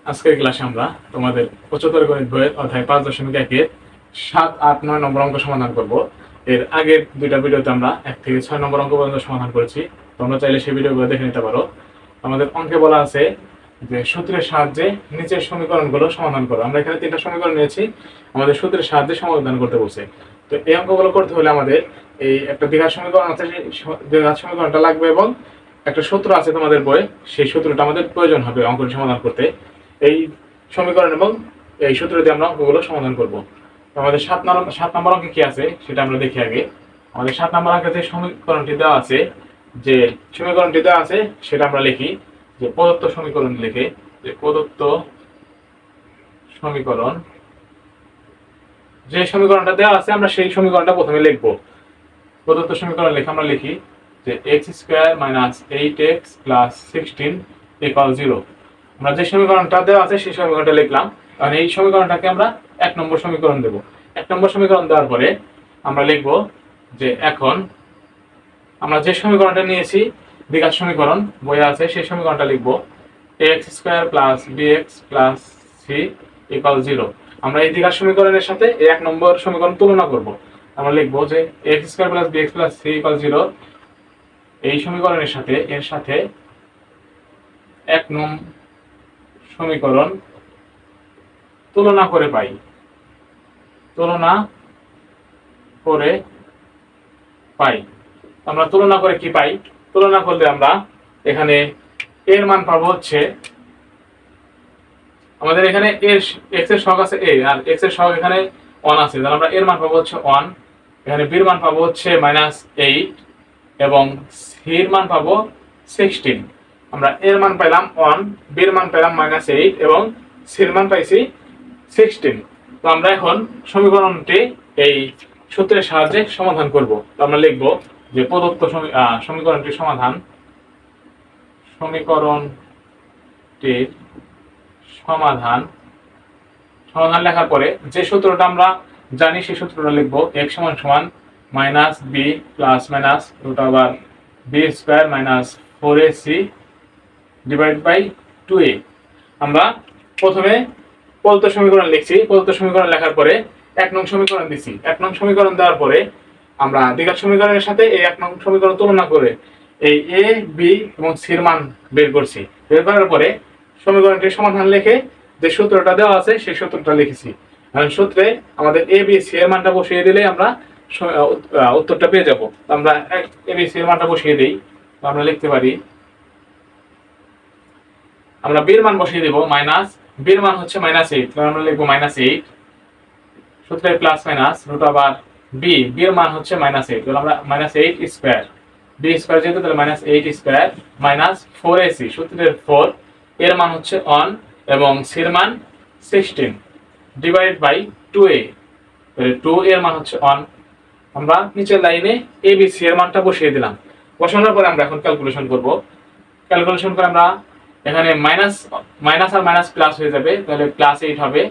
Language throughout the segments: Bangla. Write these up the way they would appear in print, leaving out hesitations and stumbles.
আজকের ক্লাসে আমরা তোমাদের উচ্চতর গণিত বইয়ের অধ্যায় 5.1-এর 7, 8, 9 নম্বর অঙ্ক সমাধান করব। এর আগের দুইটা ভিডিওতে আমরা 1 থেকে 6 নম্বর অঙ্ক পর্যন্ত সমাধান করেছি। তোমরা চাইলে সেই ভিডিওগুলো দেখে নিতে পারো। আমাদের অঙ্কে বলা আছে যে সূত্রের সাহায্যে নিচের সমীকরণগুলো সমাধান করো। আমরা এখানে 3টা সমীকরণ নিয়েছি, আমাদের সূত্রের সাহায্যে সমাধান করতে বলছে। তো এই অঙ্কগুলো করতে হলে আমাদের এই একটা দ্বিঘাত সমীকরণ আছে, সেই দ্বিঘাত সমীকরণটা লাগবে এবং একটা সূত্র আছে তোমাদের বইয়ে, সেই সূত্রটা আমাদের প্রয়োজন হবে অঙ্কটি সমাধান করতে। এই সমীকরণ এবং এই সূত্র দিয়ে আমরা অঙ্কগুলো সমাধান করব। আমাদের 7 নম্বর অঙ্কে কি আছে সেটা আমরা দেখি আগে। আমাদের 7 নম্বর অঙ্কে যে সমীকরণটি দেওয়া আছে, সেটা আমরা লিখি যে প্রদত্ত সমীকরণ লিখে, যে প্রদত্ত সমীকরণ, যে সমীকরণটা দেওয়া আছে আমরা সেই সমীকরণটা প্রথমে লিখব। প্রদত্ত সমীকরণ লিখে আমরা লিখি যে x² - 8x + 16 = 0। আমরা যে সমীকরণটা দেওয়া আছে সেই সমীকরণটা লিখলাম। কারণ এই সমীকরণটাকে আমরা 1 নম্বর সমীকরণ দেব। 1 নম্বর সমীকরণ দেওয়ার পরে আমরা লিখব যে এখন আমরা যে সমীকরণটা নিয়েছি দ্বিঘাত সমীকরণ বইয়ে আছে, সেই সমীকরণটা লিখব ax² + bx + c = 0। আমরা এই দ্বিঘাত সমীকরণের সাথে এই 1 নম্বর সমীকরণ তুলনা করব। আমরা লিখব যে ax² + bx + c = 0 এই সমীকরণের সাথে এর সাথে 1 নং সমীকরণ তুলনা করে পাই। আমরা তুলনা করে কি পাই? তুলনা করলে আমরা এখানে এর মান পাবো হচ্ছে, আমাদের এখানে x এর সহগ আছে a, আর x এর সহগ এখানে 1 আছে, তাহলে আমরা এর মান পাবো হচ্ছে 1। এখানে b এর মান পাবো হচ্ছে -8 এবং c এর মান পাবো 16। আমরা এর মান পেলাম 1, b এর মান পেলাম -8 এবং c এর মান পাইছি 16। তো আমরা এখন সমীকরণটি এই সূত্রের সাহায্যে সমাধান করব। তো আমরা লিখব যে প্রদত্ত সমীকরণটির সমাধান লেখার পরে যে সূত্রটা আমরা জানি সেই সূত্রটা লিখব x = -b ± √b² - 4ac / 2a। আমরা প্রথমে প্রদত্ত সমীকরণ লিখছি। প্রদত্ত সমীকরণ লেখার পরে 1 নং সমীকরণ দিছি। 1 নং সমীকরণ দেওয়ার পরে আমরা দ্বিঘাত সমীকরণের সাথে এই 1 নং সমীকরণ তুলনা করে এই a, b এবং c এর মান বের করছি। বের করার পরে সমীকরণটির সমাধান লিখে যে সূত্রটা দেওয়া আছে সেই সূত্রটা লিখেছি। কারণ সূত্রে আমাদের a, b, c এর মানটা বসিয়ে দিলে আমরা উত্তরটা পেয়ে যাব। আমরা a, b, c এর মানটা বসিয়ে দেই। তো আমরা লিখতে পারি, আমরা b এর মান বসিয়ে দেব b এর মান হচ্ছে -8, তাহলে আমরা লিখব -8 সূত্রে প্লাস মাইনাস √b এর মান হচ্ছে -8, তাহলে আমরা -8² b² যেহেতু, তাহলে -8² - 4ac সূত্রের 4 এর মান হচ্ছে 1 এবং c এর মান 16 / 2a, তাহলে 2 এর মান হচ্ছে 1। আমরা নিচের লাইনে a, b, c এর মানটা বসিয়ে দিলাম। বসানোর পরে আমরা এখন ক্যালকুলেশন করব। ক্যালকুলেশন করে আমরা এখানে মাইনাস আর মাইনাস প্লাস হয়ে যাবে, তাহলে +8 হবে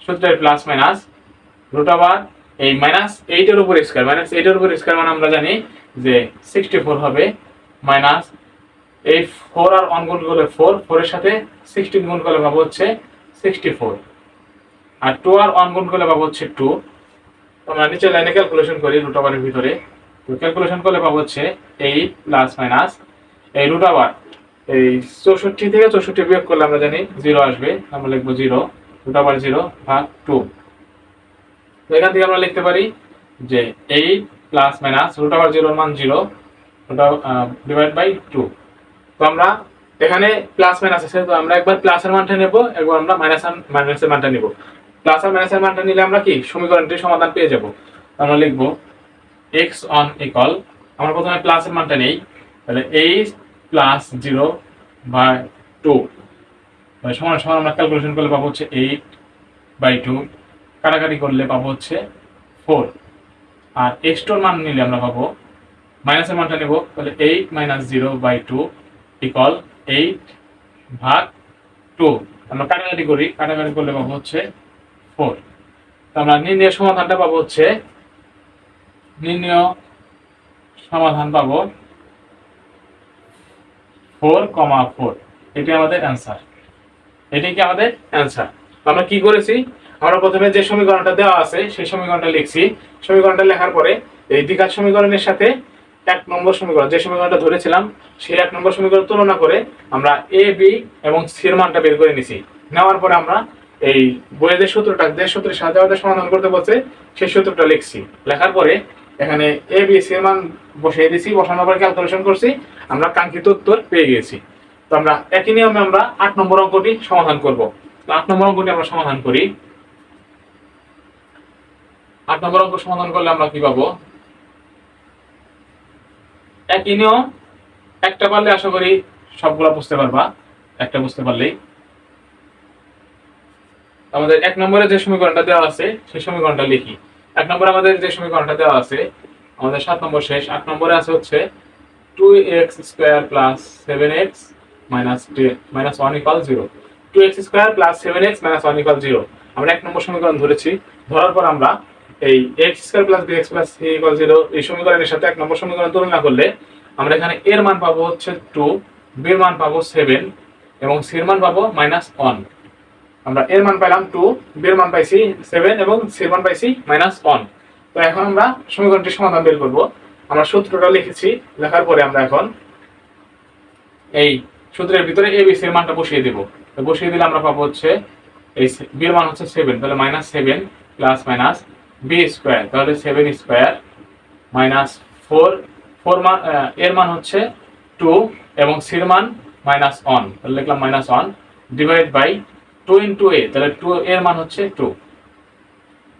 সূত্রের প্লাস মাইনাস এই -8 এর উপর স্কয়ার মানে আমরা জানি যে 64 হবে, মাইনাস এই 4 আর 1 গুণ করলে 4 এর সাথে 16 গুণ করলে পাবো হচ্ছে 64, আর 2 আর 1 গুণ করলে পাবো হচ্ছে 2। আমরা নিচের লাইনে ক্যালকুলেশন করি √এর ভিতরে। তো ক্যালকুলেশন করলে পাবো হচ্ছে 8 প্লাস মাইনাস এই √, এই 64 থেকে 64 বিয়োগ করলে আমরা জানি 0 আসবে, আমরা লিখব 0 √0/2। তো এখান থেকে আমরা লিখতে পারি যে 8 প্লাস মাইনাস √0 এর মান 0 /2। তো আমরা এখানে প্লাস মাইনাস আছে, তো আমরা একবার প্লাসের মানটা নেব, একবার আমরা মাইনাসের মানটা নেব। প্লাস আর মাইনাসের মানটা নিলে আমরা কি সমীকরণটির সমাধান পেয়ে যাব। আমরা লিখব x on equal, আমরা প্রথমে প্লাসের মানটা নেই, তাহলে 8 + 0/2 সমান আমরা ক্যালকুলেশন করলে পাবো হচ্ছে 8/2, কাটাকাটি করলে পাবো হচ্ছে 4, আর x2 এর মান নিলে আমরা পাবো মাইনাসের মানটা নেব, তাহলে 8 - 0/2 = 8/2। আমরা কাটাকাটি করলে পাবো হচ্ছে 4। তো আমরা নির্ণয় সমাধান পাবো 4,4। এটি আমাদের অ্যান্সার। এটাই কি আমাদের অ্যান্সার। আমরা কি করেছি, আমরা প্রথমে যে সমীকরণটা দেওয়া আছে সেই সমীকরণটা লিখছি। সমীকরণটা লেখার পরে এই দ্বিঘাত সমীকরণের সাথে 1 নম্বর সমীকরণ যে সমীকরণটা ধরেছিলাম সেই 1 নম্বর সমীকরণ তুলনা করে আমরা এ বি এবং সি এর মানটা বের করে নিছি। নেওয়ার পরে আমরা এই বইয়ের যে সূত্রের সাহায্যে আমাদের সমাধান করতে বলছে সেই সূত্রটা লিখছি। লেখার পরে এখানে এ বি সি এর মান বসিয়ে দিছি, বসানোর পরে ক্যালকুলেশন করছি, আমরা কাঙ্ক্ষিত উত্তর পেয়ে গেছি। তো আমরা একই নিয়মে আমরা 8 নম্বর অঙ্কটি সমাধান করব। তো 8 নম্বর অঙ্কটি আমরা সমাধান করি। 8 নম্বর অঙ্ক সমাধান করলে আমরা কি পাবো, একই নিয়ম, একটা পারলে আশা করি সবগুলা বুঝতে পারবা, একটা বুঝতে পারলেই। আমাদের 1 নম্বরে যে সমীকরণটা দেওয়া আছে সেই সমীকরণটা লিখি। 1 নম্বরে আমাদের যে সমীকরণটা দেওয়া আছে, আমাদের 7 নম্বর শেষ। 8 নম্বরে আছে হচ্ছে 2x square plus 7x minus 1 equal 0। 2x square plus 7x minus 1 equal 0 আমরা 1 নম্বর সমীকরণ ধরেছি। ধরার পর আমরা এই x square plus bx plus c equal 0 এই সমীকরণের সাথে 1 নম্বর সমীকরণ তুলনা করলে আমরা এখানে এর মান পাবো হচ্ছে 2, b এর মান পাবো 7 এবং c এর মান পাবো -1। আমরা এর মান পাইলাম 2, b এর মান পাইছি 7 এবং c এর মান পাইছি -1। তো এখন আমরা সমীকরণটির সমাধান বের করব। আমরা সূত্রটা লিখেছি, লেখার পরে আমরা এখন এই সূত্রের ভিতরে a b c এর মানটা বসিয়ে দেব। তো বসিয়ে দিলে আমরা পাবো হচ্ছে এই b এর মান হচ্ছে 7, তাহলে -7 প্লাস মাইনাস b স্কয়ার, তাহলে 7 স্কয়ার মাইনাস 4 মান এর মান হচ্ছে 2 এবং c এর মান -1, তাহলে লিখলাম -1 ডিভাইড বাই 2 ইনটু a, তাহলে 2 এর মান হচ্ছে 2।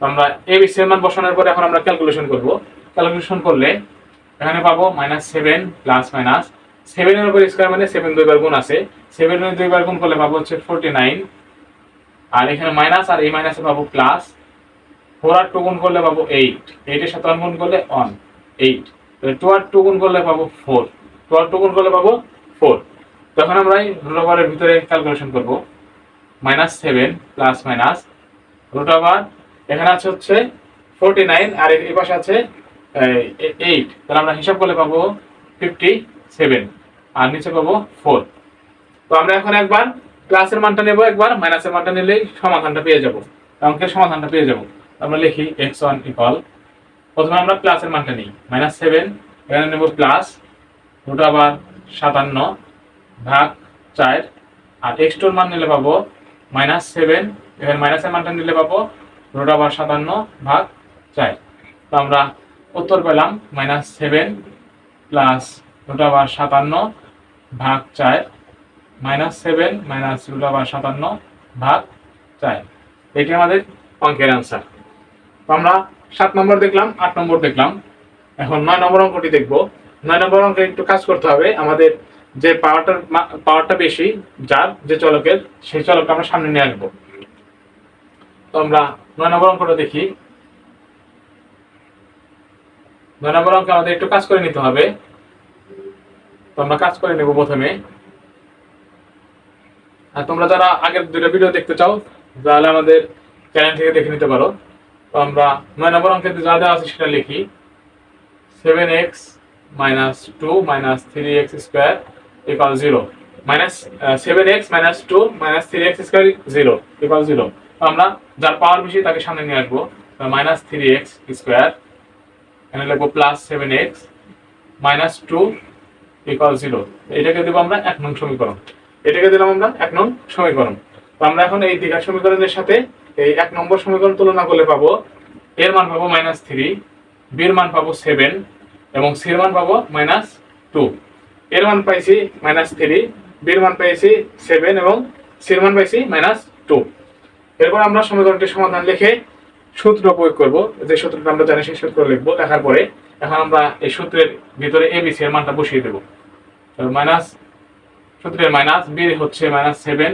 আমরা a b c এর মান বসানোর পরে এখন আমরা ক্যালকুলেশন করব। ক্যালকুলেশন করলে এখানে পাবো -7 প্লাস মাইনাস 7 এর উপর স্কয়ার মানে 7 দুইবার গুণ আছে, 7 এর দুইবার গুণ করলে পাবো হচ্ছে 49, আর এখানে মাইনাস আর এই মাইনাসে পাবো প্লাস, 4 আর 2 গুণ করলে পাবো 8, 8 এর সাথে 1 গুণ করলে 1 8, তাহলে 2 আর 2 গুণ করলে পাবো 4, 2 আর 2 গুণ করলে পাবো 4। তখন আমরা এই রুট ওভারের ভিতরে ক্যালকুলেশন করব। -7 প্লাস মাইনাস রুট ওভার, এখানে আছে হচ্ছে 49 আর এই পাশে আছে 8, তাহলে আমরা হিসাব করলে পাবো 57 আর নিচে পাবো 4। তো আমরা এখন একবার প্লাসের মানটা নেব, একবার মাইনাসের মানটা নিলেই সমাধানটা পেয়ে যাব, অঙ্কের সমাধানটা পেয়ে যাব। আমরা লিখি x1 ইকুয়াল, প্রথমে আমরা প্লাসের মানটা নিই -7, এখানে নেব প্লাস রুট ওভার 57 ভাগ 4, আর x2 এর মান নিলে পাবো -7, এখানে মাইনাসের মানটা নিলে পাবো রুট ওভার 57 ভাগ 4। তো আমরা উত্তর পেলাম -7 প্লাস রুট ওভার 57 ভাগ 4 -7 মাইনাস রুট ওভার 57 ভাগ 4। এটি আমাদের অঙ্কের অ্যান্সার। তো আমরা 7 নম্বর দেখলাম, 8 নম্বর দেখলাম, এখন 9 নম্বর অঙ্কটি দেখব। 9 নম্বর অঙ্কে একটু কাজ করতে হবে, আমাদের যে পাওয়ারটা বেশি যার যে চলকের সেই চলকটা আমরা সামনে নিয়ে আসবো। তো আমরা 9 নম্বর অঙ্কটা দেখি। 9 নম্বর অঙ্কে আমাদের একটু কাজ করে নিতে হবে। তো আমরা কাজ করে নেব প্রথমে। আর তোমরা যারা আগের দুটো ভিডিও দেখতে চাও তাহলে আমাদের চ্যানেল থেকে দেখে নিতে পারো। তো আমরা 9 নম্বর অঙ্কে যা দেওয়া আছে সেটা লিখি। 7x - 2 - 3x square equal 0, -7x - 2 - 3x square 0 equal 0। তো আমরা যার পাওয়ার বেশি তাকে সামনে নিয়ে আসবো। -3x স্কয়ার, এখানে লিখবো +7x - 2 ইকুয়াল 0। এটাকে দেবো আমরা 1 নং সমীকরণ। এটাকে দিলাম আমরা 1 নং সমীকরণ। তো আমরা এখন এই দ্বিঘাত সমীকরণের সাথে এই 1 নম্বর সমীকরণ তুলনা করলে পাবো এর মান পাবো -3, b এর মান পাবো 7 এবং c এর মান পাবো -2। এর মান পাইছি -3, b এর মান পাইছি 7 এবং c এর মান পাইছি -2। এরপর আমরা সমীকরণটির সমাধান লিখে সূত্র প্রয়োগ করব। যে সূত্রটা আমরা জানি সেই সূত্র লিখবো। লেখার পরে এখন আমরা এই সূত্রের ভিতরে a b c এর মানটা বসিয়ে দেব। সূত্রের মাইনাস b হচ্ছে -7,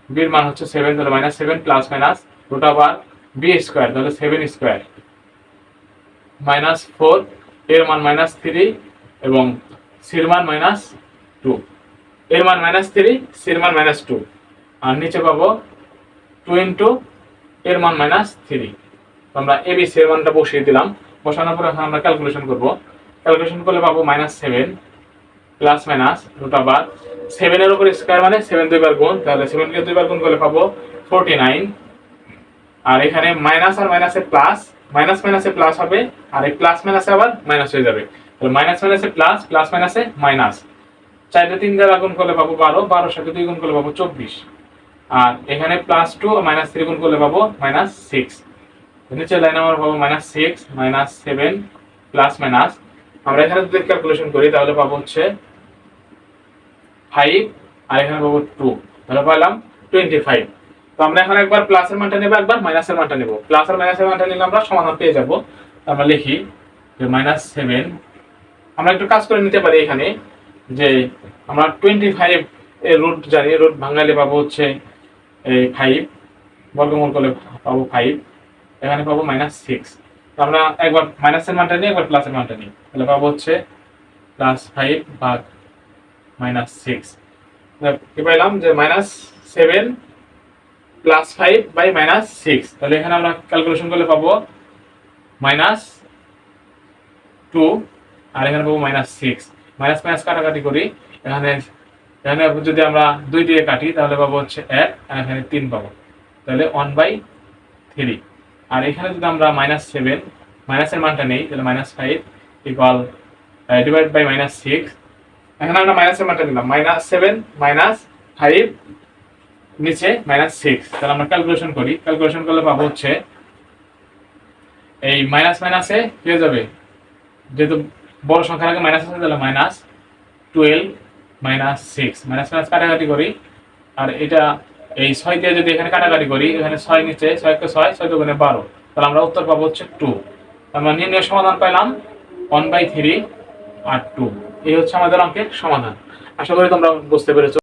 b এর মান হচ্ছে 7, তাহলে -7 plus minus root over b square, তাহলে 7 স্কয়ার -4, এর মান -3 এবং c এর মান -2, এর মান -3, c এর মান -2, আর নিচে পাবো 2 ইনটু এর মান -3। আমরা a b c এর মানটা বসিয়ে দিলাম। বসানোর পর এখন আমরা ক্যালকুলেশন করব। ক্যালকুলেশন করলে পাবো -7 প্লাস মাইনাস রুট ওভার 7 এর উপর স্কয়ার মানে 7 দুইবার গুণ, তাহলে 7 কে দুইবার গুণ করলে পাবো 49। আর এখানে মাইনাস আর মাইনাসে প্লাস, মাইনাস মাইনাসে প্লাস হবে, আর এই প্লাস মাইনাসে আবার মাইনাস হয়ে যাবে, তাহলে মাইনাস মাইনাসে প্লাস, প্লাস মাইনাসে মাইনাস। 4 তে 3 দ্বারা গুণ করলে পাবো 12, 12 সাথে 2 গুণ করলে পাবো 24। আর এখানে প্লাস 2 আর মাইনাস 3 গুণ করলে পাবো মাইনাস 6। নিচে লাইন আমার পাবো মাইনাস 6 মাইনাস 7 প্লাস মাইনাস। আমরা এখানে যদি ক্যালকুলেশন করি তাহলে পাবো হচ্ছে 5 আর এখানে পাবো 2, তাহলে পাইলাম 25। তো আমরা এখন একবার প্লাসের মানটা নেব, একবার মাইনাসের মানটা নেব। প্লাস আর মাইনাসের মানটা নিলে আমরা সমাধান পেয়ে যাব। আমরা লিখি যে -7, আমরা একটু কাজ করে নিতে পারি এখানে, যে আমরা 25 এর রুট জানি, রুট ভাঙালে পাবো হচ্ছে এই 5, বর্গমূল করলে পাবো 5, এখানে পাবো -6। তো আমরা একবার মাইনাসের মানটা নিই, একবার প্লাসের মানটা নিই, তাহলে পাবো হচ্ছে +5 ভাগ -6। কি পাইলাম যে -7 + 5 বাই -6। তাহলে এখানে আমরা ক্যালকুলেশন করলে পাবো -2 আর এখানে পাবো -6। মাইনাস মাইনাস কাটাকাটি করি, এখানে এখানে যদি আমরা 2 দিয়ে কাটি তাহলে পাবো হচ্ছে 1 আর এখানে 3 পাবো, তাহলে 1/3। আর এখানে যদি আমরা -7 মাইনাসের মানটা নেই, তাহলে -5 ইকুয়াল ডিভাইড বাই -6। এখানে আমরা মাইনাসের মানটা নিলাম, -7 -5 নিচে -6। তাহলে আমরা ক্যালকুলেশন করি, ক্যালকুলেশন করলে পাবো হচ্ছে এই মাইনাস মাইনাসে কি হয়ে যাবে, যেহেতু বড় সংখ্যার আগে মাইনাস আছে তাহলে -12 -6, মাইনাস মাইনাস কাটাকাটি করি। আর এটা এই 6 দিয়ে যদি এখানে কাটাকাটি করি, এখানে 6 নিচে, 6 কে 6, 6 দুগুণে 12, তাহলে আমরা উত্তর পাবো হচ্ছে 2। আমরা নির্ণয় সমাধান পাইলাম 1/3 আর 2। এই হচ্ছে আমাদের অঙ্কের সমাধান। আশা করি তোমরা বুঝতে পেরেছো।